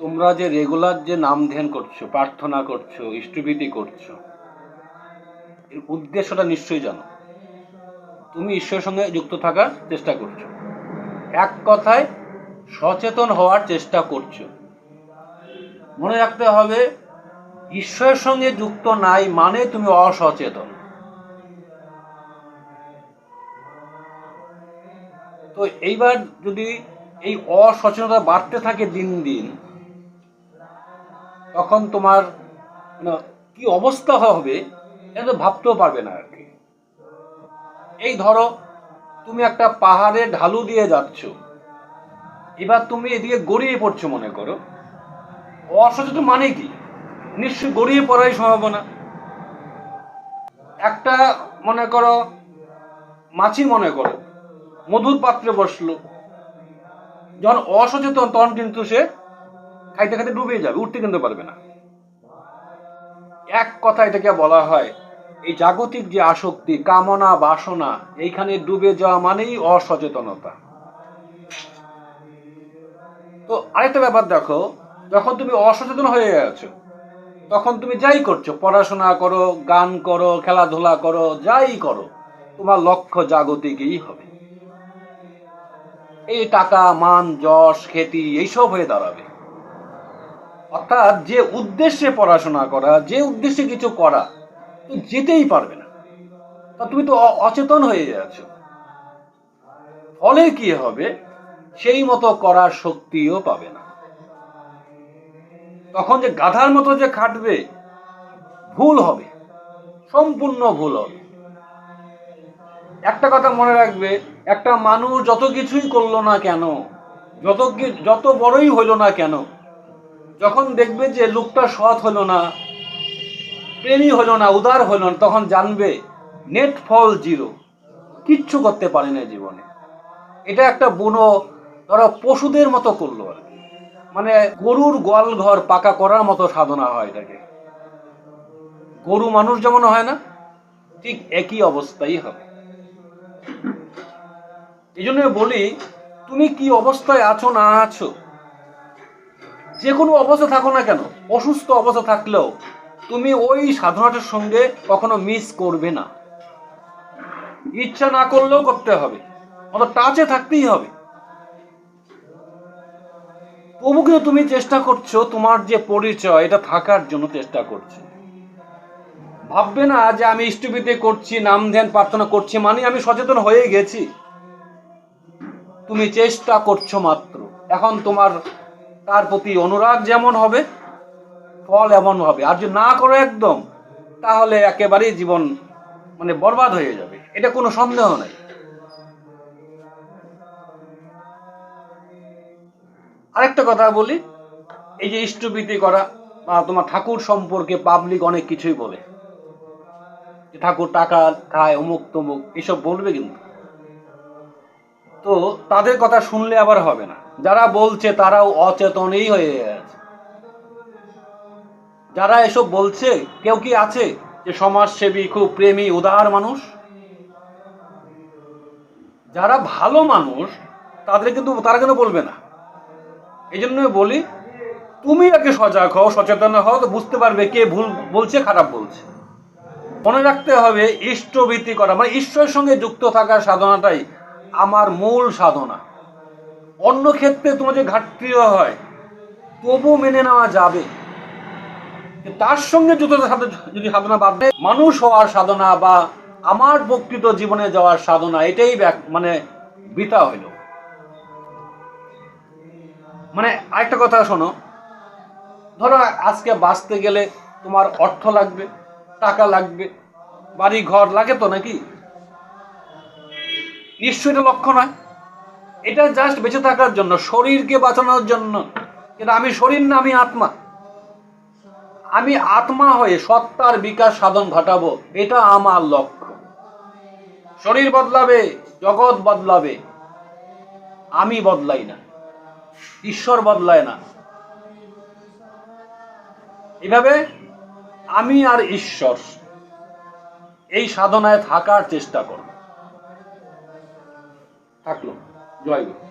তোমরা যে রেগুলার যে নাম ধ্যান করছো, প্রার্থনা করছো, ইষ্টভীতি করছো, এর উদ্দেশ্যটা নিশ্চয়ই জানো। তুমি ঈশ্বরের সঙ্গে যুক্ত থাকার চেষ্টা করছো, এক কথায় সচেতন হওয়ার চেষ্টা করছো। মনে রাখতে হবে, ঈশ্বরের সঙ্গে যুক্ত নাই মানে তুমি অসচেতন। তো এইবার যদি এই অসচেতনতা বাড়তে থাকে দিন দিন, তখন তোমার কি অবস্থা হবে এটা তো ভাবতেও পারবে না আর কি। এই ধরো তুমি একটা পাহাড়ে ঢালু দিয়ে যাচ্ছ, এবার তুমি এদিকে গড়িয়ে পড়ছো মনে করো। অসচেতন মানে কি? নিশ্চয়ই গড়িয়ে পড়ার সম্ভাবনা। একটা মনে করো মাছি মনে করো মধুর পাত্রে বসলো, যখন অসচেতন তখন কিন্তু সে খাইতে খাইতে ডুবে যাবে, উঠতে কিন্তু পারবে না। এক কথা এটাকে বলা হয়, এই জাগতিক যে আসক্তি, কামনা, বাসনা, এইখানে ডুবে যাওয়া মানেই অসচেতনতা। তো আরেকটা ব্যাপার দেখো, যখন তুমি অসচেতন হয়ে গেছো, তখন তুমি যাই করছো, পড়াশোনা করো, গান করো, খেলাধুলা করো, যাই করো, তোমার লক্ষ্য জাগতিকই হবে। এই টাকা, মান, যশ, খ্যাতি এইসব হয়ে দাঁড়াবে। অর্থাৎ যে উদ্দেশ্যে পড়াশোনা করা, যে উদ্দেশ্যে কিছু করা, তো যেতেই পারবে না। তা তুমি তো অচেতন হয়ে যাচ্ছ। ফলে কি হবে? সেই মতো করার শক্তিও পাবে না। তখন যে গাধার মতো যে খাটবে, ভুল হবে, সম্পূর্ণ ভুল হবে। একটা কথা মনে রাখবে, একটা মানুষ যত কিছুই করলো না কেন, যত বড়ই হইল না কেন, যখন দেখবে যে লোকটা সৎ হলো না, প্রেমী হলো না, উদার হলো না, তখন জানবে নেট ফল জিরো, কিচ্ছু করতে পারে না জীবনে। এটা একটা বুনো ধরো পশুদের মতো করলো আর কি। মানে গরুর গোয়াল ঘর পাকা করার মতো সাধনা হয় এটাকে। গরু মানুষ যেমন হয় না, ঠিক একই অবস্থাই হবে। এই জন্য বলি, তুমি কি অবস্থায় আছো না আছো, যে কোনো অবস্থা থাকো না কেন, অসুস্থ অবস্থা থাকলেও তুমি ওই সাধনাটার সঙ্গে কখনো মিস করবে না। ইচ্ছা না করলেও করতে হবে, অত টাচে থাকতেই হবে। তবু কিন্তু তুমি চেষ্টা করছো, তোমার যে পরিচয় এটা থাকার জন্য চেষ্টা করছো। ভাববে না যে আমি ইষ্টভীতি করছি, নাম ধ্যান প্রার্থনা করছি মানে আমি সচেতন হয়ে গেছি। তুমি চেষ্টা করছো মাত্র। এখন তোমার তার প্রতি অনুরাগ যেমন হবে, ফল এমন হবে। আর যদি না করো একদম, তাহলে একেবারেই জীবন বরবাদ হয়ে যাবে, এটা কোনো সন্দেহ নাই। আরেকটা কথা বলি, এই যে ইষ্টভীতি করা বা তোমার ঠাকুর সম্পর্কে পাবলিক অনেক কিছুই বলে, ঠাকুর টাকা খায়, অমুক তমুক, এসব বলবে কিন্তু। তো তাদের কথা শুনলে আবার হবে না। যারা বলছে তারাও অচেতনই হয়ে গেছে। যারা এসব বলছে, কেউ কি আছে যে সমাজসেবী, খুব প্রেমী, উদার মানুষ? যারা ভালো মানুষ তারা কিন্তু বলবে না। এই জন্য বলি, তুমি আগে সজাগ হও, সচেতন হও, তো বুঝতে পারবে কে ভুল বলছে, খারাপ বলছে। মনে রাখতে হবে, ইষ্টভীতি করা মানে ঈশ্বরের সঙ্গে যুক্ত থাকার সাধনাটাই আমার মূল সাধনা। অন্য ক্ষেত্রে তোমার যে ঘাটতিও হয়, তবু মেনে নেওয়া যাবে। তার সঙ্গে যদি সাধনা বাদ দেয়, মানুষ হওয়ার সাধনা বা আমার প্রকৃত জীবনে যাওয়ার সাধনা, এটাই বৃথা হইল। আরেকটা কথা শোনো, ধরো আজকে বাঁচতে গেলে তোমার অর্থ লাগবে, টাকা লাগবে, বাড়ি ঘর লাগে তো নাকি? নিশ্চয়ই এটা লক্ষ্য নয়। এটা জাস্ট বেঁচে থাকার জন্য, শরীরকে বাঁচানোর জন্য। কিন্তু আমি শরীর না, আমি আত্মা। আমি আত্মা হয়ে সত্তার বিকাশ সাধন ঘটাবো, এটা আমার লক্ষ্য। শরীর বদলাবে, জগৎ বদলাবে, আমি বদলাই না, ঈশ্বর বদলায় না। এভাবে আমি আর ঈশ্বর এই সাধনায় থাকার চেষ্টা করব। থাকলো। জয় গুরু।